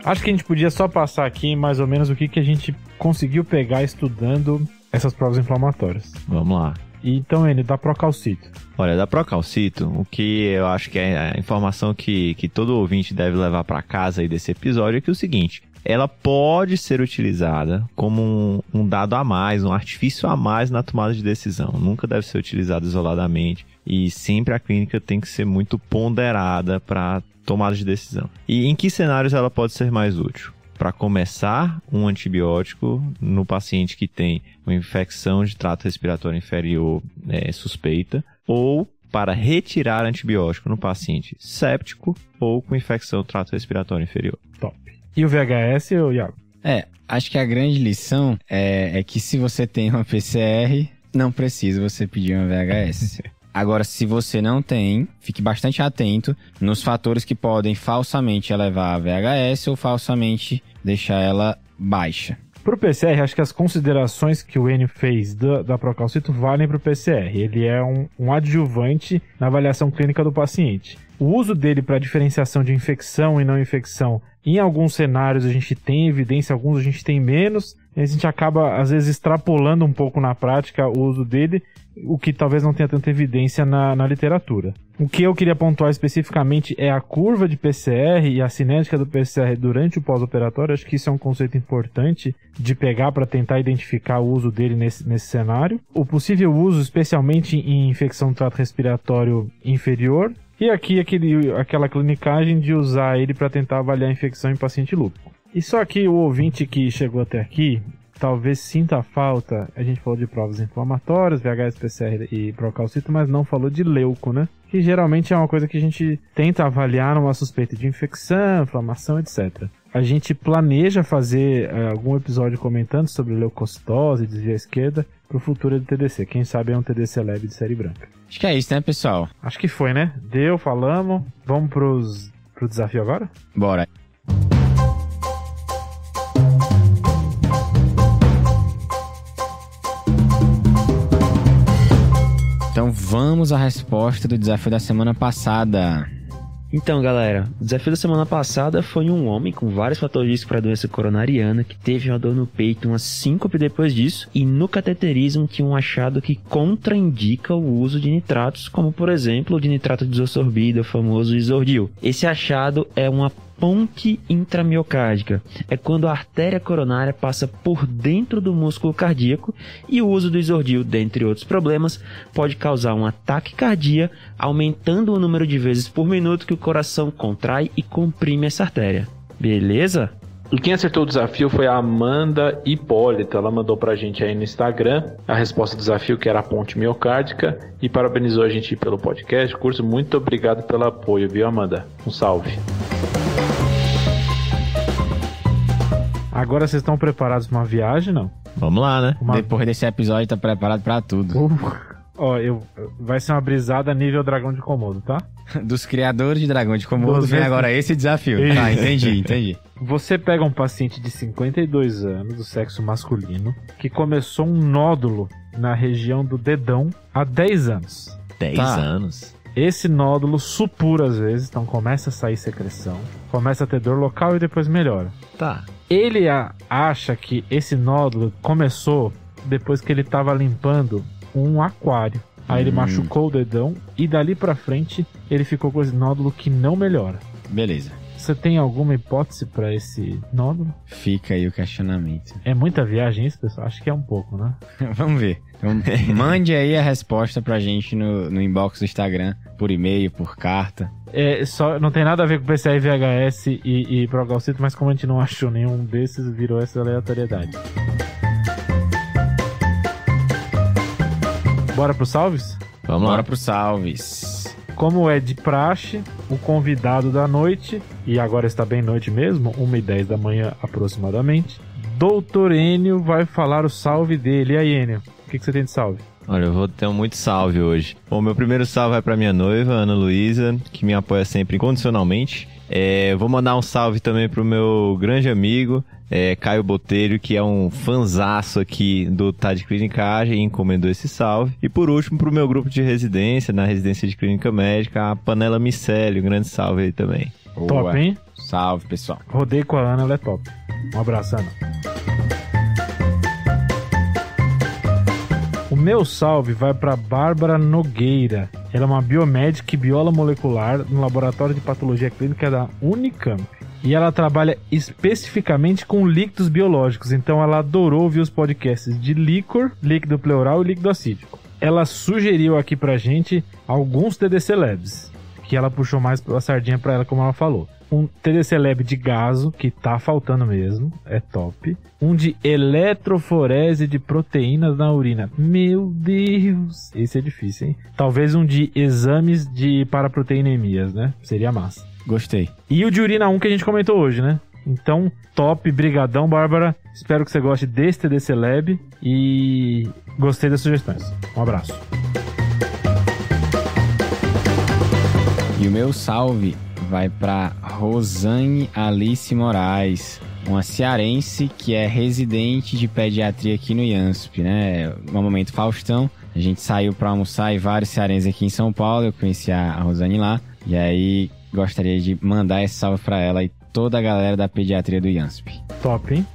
Acho que a gente podia só passar aqui mais ou menos o que a gente conseguiu pegar estudando essas provas inflamatórias. Vamos lá. Então, Enio, da procalcito. Olha, da procalcito, o que eu acho que é a informação que todo ouvinte deve levar para casa aí desse episódio é que é o seguinte: ela pode ser utilizada como um dado a mais, um artifício a mais na tomada de decisão. Nunca deve ser utilizada isoladamente e sempre a clínica tem que ser muito ponderada para tomada de decisão. E em que cenários ela pode ser mais útil? Para começar um antibiótico no paciente que tem uma infecção de trato respiratório inferior suspeita, ou para retirar antibiótico no paciente séptico ou com infecção do trato respiratório inferior. Top. E o VHS, Iago? Acho que a grande lição é que se você tem uma PCR, não precisa você pedir uma VHS. Agora, se você não tem, fique bastante atento nos fatores que podem falsamente elevar a VHS ou falsamente deixar ela baixa. Para o PCR, acho que as considerações que o Enio fez da procalcito valem para o PCR. Ele é um adjuvante na avaliação clínica do paciente. O uso dele para diferenciação de infecção e não infecção, em alguns cenários a gente tem evidência, alguns a gente tem menos. A gente acaba, às vezes, extrapolando um pouco na prática o uso dele, o que talvez não tenha tanta evidência na literatura. O que eu queria pontuar especificamente é a curva de PCR e a cinética do PCR durante o pós-operatório. Acho que isso é um conceito importante de pegar para tentar identificar o uso dele nesse cenário. O possível uso, especialmente em infecção do trato respiratório inferior. E aqui aquela clinicagem de usar ele para tentar avaliar a infecção em paciente lúpico. E só que o ouvinte que chegou até aqui talvez sinta falta, a gente falou de provas inflamatórias, VHS, PCR e procalcito, mas não falou de leuco, né? Que geralmente é uma coisa que a gente tenta avaliar numa suspeita de infecção, inflamação, etc. A gente planeja fazer algum episódio comentando sobre leucocitose, desvio à esquerda, para o futuro do TDC. Quem sabe é um TDC leve de série branca. Acho que é isso, né, pessoal? Acho que foi, né? Deu, falamos. Vamos pro desafio agora? Bora. Então vamos à resposta do desafio da semana passada. Então, galera, o desafio da semana passada foi um homem com vários fatores de risco para a doença coronariana que teve uma dor no peito, uma síncope depois disso, e no cateterismo tinha um achado que contraindica o uso de nitratos, como por exemplo o de nitrato de desorsorbido, o famoso Isordil. Esse achado é uma ponte intramiocárdica. É quando a artéria coronária passa por dentro do músculo cardíaco e o uso do Isordil, dentre outros problemas, pode causar um ataque cardíaco, aumentando o número de vezes por minuto que o coração contrai e comprime essa artéria. Beleza? E quem acertou o desafio foi a Amanda Hipólito. Ela mandou pra gente aí no Instagram a resposta do desafio, que era a ponte miocárdica, e parabenizou a gente pelo podcast, curso. Muito obrigado pelo apoio, viu, Amanda? Um salve. Agora vocês estão preparados para uma viagem, não? Vamos lá, né? Depois desse episódio, tá preparado pra tudo. Vai ser uma brisada nível Dragão de Komodo, tá? Dos criadores de Dragão de Komodo vem agora esse desafio. Isso. Tá, entendi. Você pega um paciente de 52 anos, do sexo masculino, que começou um nódulo na região do dedão há 10 anos. 10 anos? Esse nódulo supura às vezes, então começa a sair secreção, começa a ter dor local e depois melhora. Tá. Ele acha que esse nódulo começou depois que ele estava limpando um aquário. Aí ele machucou o dedão e dali pra frente ele ficou com esse nódulo que não melhora. Beleza. Você tem alguma hipótese pra esse nódulo? Fica aí o questionamento. É muita viagem isso, pessoal? Acho que é um pouco, né? Vamos ver. Então, mande aí a resposta pra gente no inbox do Instagram, por e-mail, por carta. Não tem nada a ver com PCI, VHS e Procalcito, mas como a gente não achou nenhum desses, virou essa aleatoriedade. Bora pro salves? Vamos lá. Bora pro salves. Como é de praxe, o convidado da noite, e agora está bem noite mesmo, 1h10 da manhã aproximadamente, Doutor Enio vai falar o salve dele. E aí, Enio, o que você tem de salve? Olha, eu vou ter muito salve hoje. Bom, meu primeiro salve vai pra minha noiva, Ana Luísa, que me apoia sempre incondicionalmente. Vou mandar um salve também pro meu grande amigo, Caio Botelho, que é um fanzaço aqui do Tá de Clinicagem e encomendou esse salve. E por último, pro meu grupo de residência, na residência de Clínica Médica, a Panela Miceli, um grande salve aí também. Boa. Top, hein? Salve, pessoal. Rodei com a Ana, ela é top. Um abraço, Ana. O meu salve vai para Bárbara Nogueira. Ela é uma biomédica e bióloga molecular no Laboratório de Patologia Clínica da Unicamp. E ela trabalha especificamente com líquidos biológicos. Então ela adorou ouvir os podcasts de líquor, líquido pleural e líquido acídico. Ela sugeriu aqui pra gente alguns TDC Labs, que ela puxou mais a sardinha pra ela, como ela falou. Um TDC Lab de gaso, que tá faltando mesmo, é top. Um de eletroforese de proteínas na urina. Meu Deus! Esse é difícil, hein? Talvez um de exames de paraproteinemias, né? Seria massa. Gostei. E o de urina 1 que a gente comentou hoje, né? Então, top, brigadão, Bárbara. Espero que você goste desse TDC Lab e gostei das sugestões. Um abraço. E o meu salve vai para Rosane Alice Moraes, uma cearense que é residente de pediatria aqui no IANSP, né? No momento Faustão, a gente saiu para almoçar e vários cearenses aqui em São Paulo, eu conheci a Rosane lá, e aí gostaria de mandar esse salve para ela e toda a galera da pediatria do IANSP. Top, hein?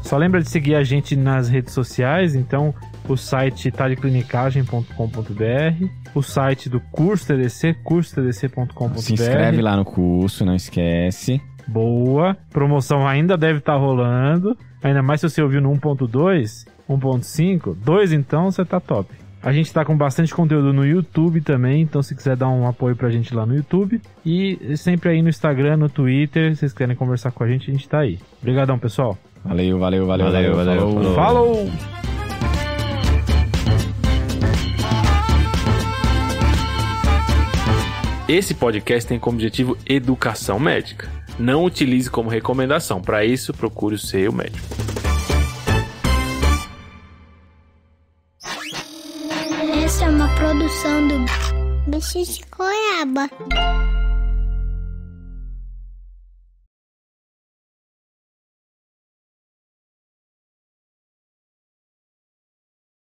Só lembra de seguir a gente nas redes sociais, então o site tadeclinicagem.com.br, o site do curso TDC, cursotdc.com.br. Se inscreve lá no curso, não esquece. Boa, promoção ainda deve estar rolando, ainda mais se você ouviu no 1.2, 1.5, 2 então você tá top. A gente tá com bastante conteúdo no YouTube também, então se quiser dar um apoio pra gente lá no YouTube. E sempre aí no Instagram, no Twitter, se vocês querem conversar com a gente tá aí. Obrigadão, pessoal. Valeu. Falou! Esse podcast tem como objetivo educação médica. Não utilize como recomendação. Para isso, procure o seu médico. Essa é uma produção do Bicho de Goiaba.